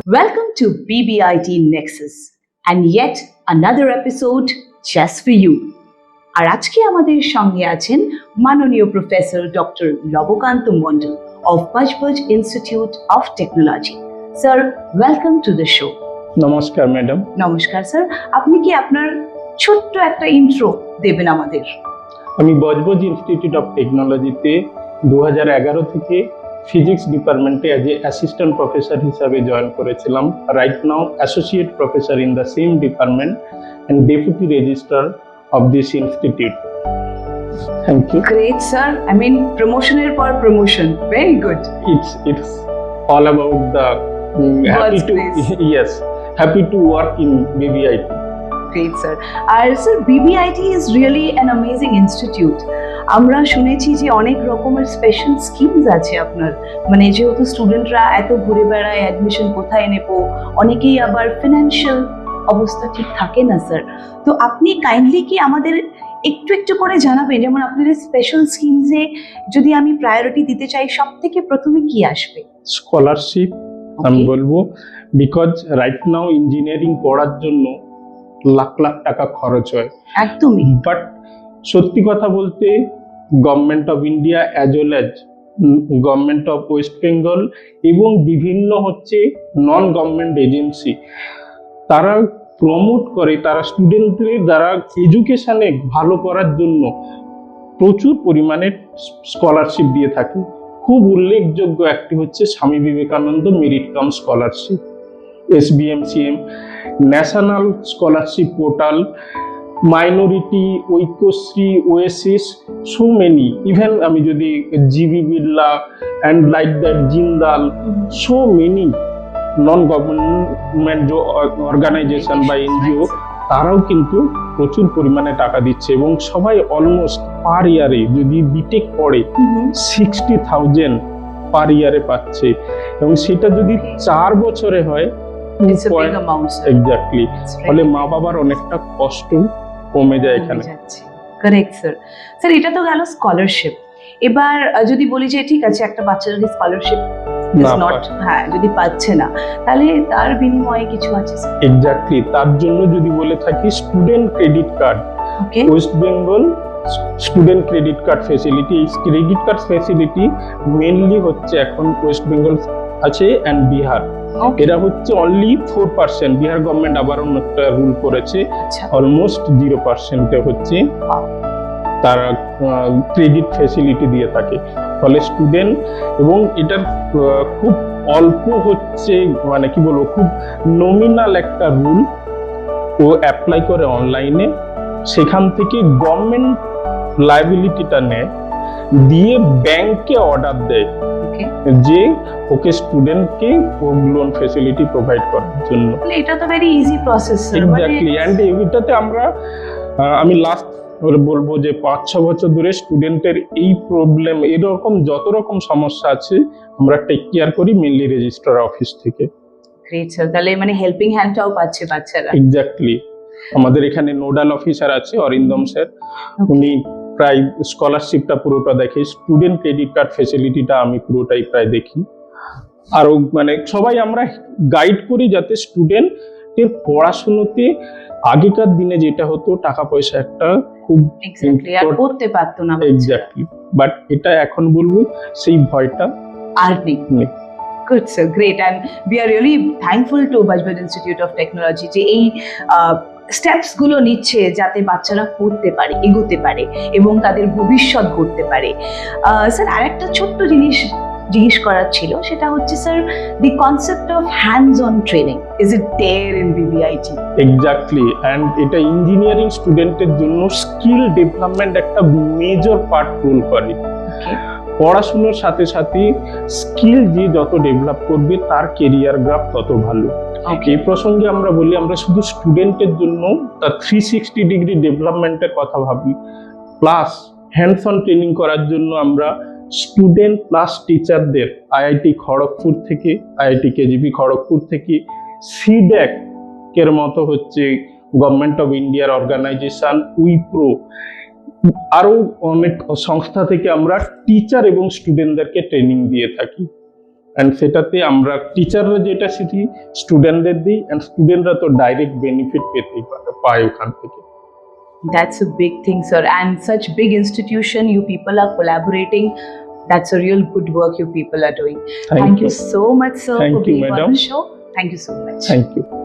Welcome to BBIT Nexus and yet another episode just for you. আর আজকে আমাদের সঙ্গে আছেন মাননীয় professor doctor Labakanta Mandal of Pajpaj Institute of Technology. Sir, welcome to the show. নমস্কার madam. নমস্কার sir, আপনি কি আপনার ছোট্ট একটা ইন্ট্রো দেবেন আমাদের? আমি বজবজ ইনস্টিটিউট অফ টেকনোলজিতে 2011 থেকে ফিজিক্স ডিপার্টমেন্টে অ্যাজ এ অ্যাসিস্ট্যান্ট প্রফেসর হিসাবে জয়েন করেছিলাম। Right now associate professor in the same department and deputy registrar of this institute. Thank you. Great sir, I mean প্রমোশনের পর promotion, very good. It's all about the happy to work in BBIT. Great sir. আর sir BBIT is really an amazing institute. আমরা শুনেছি যে অনেক রকমের special schemes আছে আপনার, মানে যেহেতু স্টুডেন্টরা এত ঘুরে বেড়ায়, অ্যাডমিশন কোথায় নেব, অনেকেই আবার ফিনান্সিয়াল অবস্থা ঠিক থাকে না স্যার। তো আপনি কাইন্ডলি কি আমাদের একটু একটু করে জানাবেন, যেমন আপনাদের স্পেশাল স্কিমসে যদি আমি প্রায়োরিটি দিতে চাই, সব থেকে প্রথমে কি আসবে? স্কলারশিপ আমি বলবো, বিকজ রাইট নাও ইঞ্জিনিয়ারিং পড়ার জন্য লাখ লাখ টাকা খরচ হয় একদমই। বাট সত্যি কথা বলতে government of India as well as government of West Bengal এবং বিভিন্ন নন গভর্নমেন্ট এজেন্সি তারা প্রমোট করে, তারা স্টুডেন্টদের দ্বারা এডুকেশনে ভালো করার জন্য প্রচুর পরিমাণে স্কলারশিপ দিয়ে থাকে। খুব উল্লেখযোগ্য একটি Swami Vivekananda merit cum scholarship, SBMCM, national scholarship portal, minority, Aikyashree, Oasis, so many. Even আমি যদি GB Birla and like that Jindal, so many non government organisation বা এনজিও, তারাও কিন্তু প্রচুর পরিমাণে টাকা দিচ্ছে এবং সবাই অলমোস্ট পার ইয়ারে যদি বিটেক পড়ে 60,000 পার ইয়ারে পাচ্ছে, এবং সেটা যদি 4 বছরে হয় এক্স্যাক্টলি, ফলে মা বাবার অনেকটা কষ্ট কমে যায় এখানে। Correct sir. স্যার এটা তো গেল স্কলারশিপ। এবার যদি বলি যে ঠিক আছে, একটা বাচ্চা যদি স্কলারশিপ যদি পাচ্ছে না, তাহলে তার বিনিময়ে কিছু আছে? এক্স্যাক্টলি, তার জন্য যদি বলে থাকি student credit card, West Bengal student credit card facility. এই ক্রেডিট কার্ড ফেসিলিটি মেনলি এখন ওয়েস্ট বেঙ্গল আছে অ্যান্ড বিহার। এরা অনলি 4%, বিহার গভর্নমেন্ট আবার অন্য একটা রুল করেছে, অলমোস্ট 0% তারা ক্রেডিট ফেসিলিটি দিয়ে থাকে। ফলে স্টুডেন্ট, এবং এটার খুব অল্প মানে কি বলবো, খুব নমিনাল একটা রুল ও অ্যাপ্লাই করে অনলাইনে, সেখান থেকে গভর্নমেন্ট লায়াবিলিটিটা নেয়, দিয়ে ব্যাংকে অর্ডার দেয় যে ওকে স্টুডেন্টকে হোম লোন ফেসিলিটি প্রোভাইড করার জন্য। এটা তো very easy process. Exactly, and এটাতে আমি লাস্ট বলবো যে 5-6 বছর ধরে স্টুডেন্টের এই প্রবলেম, এরকম যত রকম সমস্যা আছে আমরা টেক কেয়ার করি মেনলি রেজিস্ট্রার অফিস থেকে। গ্রেট স্যার, তাহলে মানে হেল্পিং হ্যান্ডটাও পাচ্ছে বাচ্চারা। এক্স্যাক্টলি, আমাদের এখানে নোডাল অফিসার আছে অরিন্দম স্যার, উনি প্রায় স্কলারশিপটা পুরোটা দেখে, স্টুডেন্ট ক্রেডিট কার্ড ফেসিলিটিটা আমি পুরোটাই প্রায় দেখি। আরও মানে সবাই আমরা গাইড করি যাতে স্টুডেন্টের পড়াশুনোতে, আগেকার দিনে যেটা হতো টাকা পয়সা একটা খুব করতে পারতো না, এক্স্যাক্টলি, বাট এটা এখন বলবো সেই ভয়টা আর নেই। Good sir, great, and we are really thankful to Pajpaj Institute of Technology যে এই স্টেপস গুলো নিচ্ছে যাতে বাচ্চারা পড়তে পারে, এগোতে পারে এবং তাদের ভবিষ্যৎ গড়তে পারে। স্যার আরেকটা ছোট্ট জিজ্ঞেস করার ছিল, সেটা sir the concept of hands on training, is it there in BBIT? Exactly, and এটা ইঞ্জিনিয়ারিং স্টুডেন্টের জন্য স্কিল ডেভেলপমেন্ট একটা মেজর পার্ট রোল করে। পড়াশোনার সাথে সাথে স্কিল যে যত ডেভেলপ করবে তার কেরিয়ার গ্রাফ তত ভালো। এই প্রসঙ্গে আমরা বলি, আমরা শুধু স্টুডেন্টের জন্য তার 360 ডিগ্রি ডেভেলপমেন্টের কথা ভাবি, প্লাস হ্যান্ডস অন ট্রেনিং করার জন্য আমরা স্টুডেন্ট প্লাস টিচারদের IIT খড়গপুর থেকে, IIT KGP খড়গপুর থেকে, সিড্যাক এর মতো গভর্নমেন্ট অফ ইন্ডিয়ার অর্গানাইজেশন, উইপ্রো, আরো অনেক সংস্থা থেকে আমরা টিচার এবং স্টুডেন্টদেরকে ট্রেনিং দিয়ে থাকি। অ্যান্ড সেটাতে আমরা টিচাররা যেটা শিখি স্টুডেন্টদের দিই, অ্যান্ড স্টুডেন্টরা তো ডাইরেক্ট বেনিফিট পায় ওখান থেকে। That's a big thing, sir. And such big institution, you people are collaborating. That's a real good work you people are doing. Thank you so much, sir, Thank for you, being on madam. the show. Thank you so much. Thank you.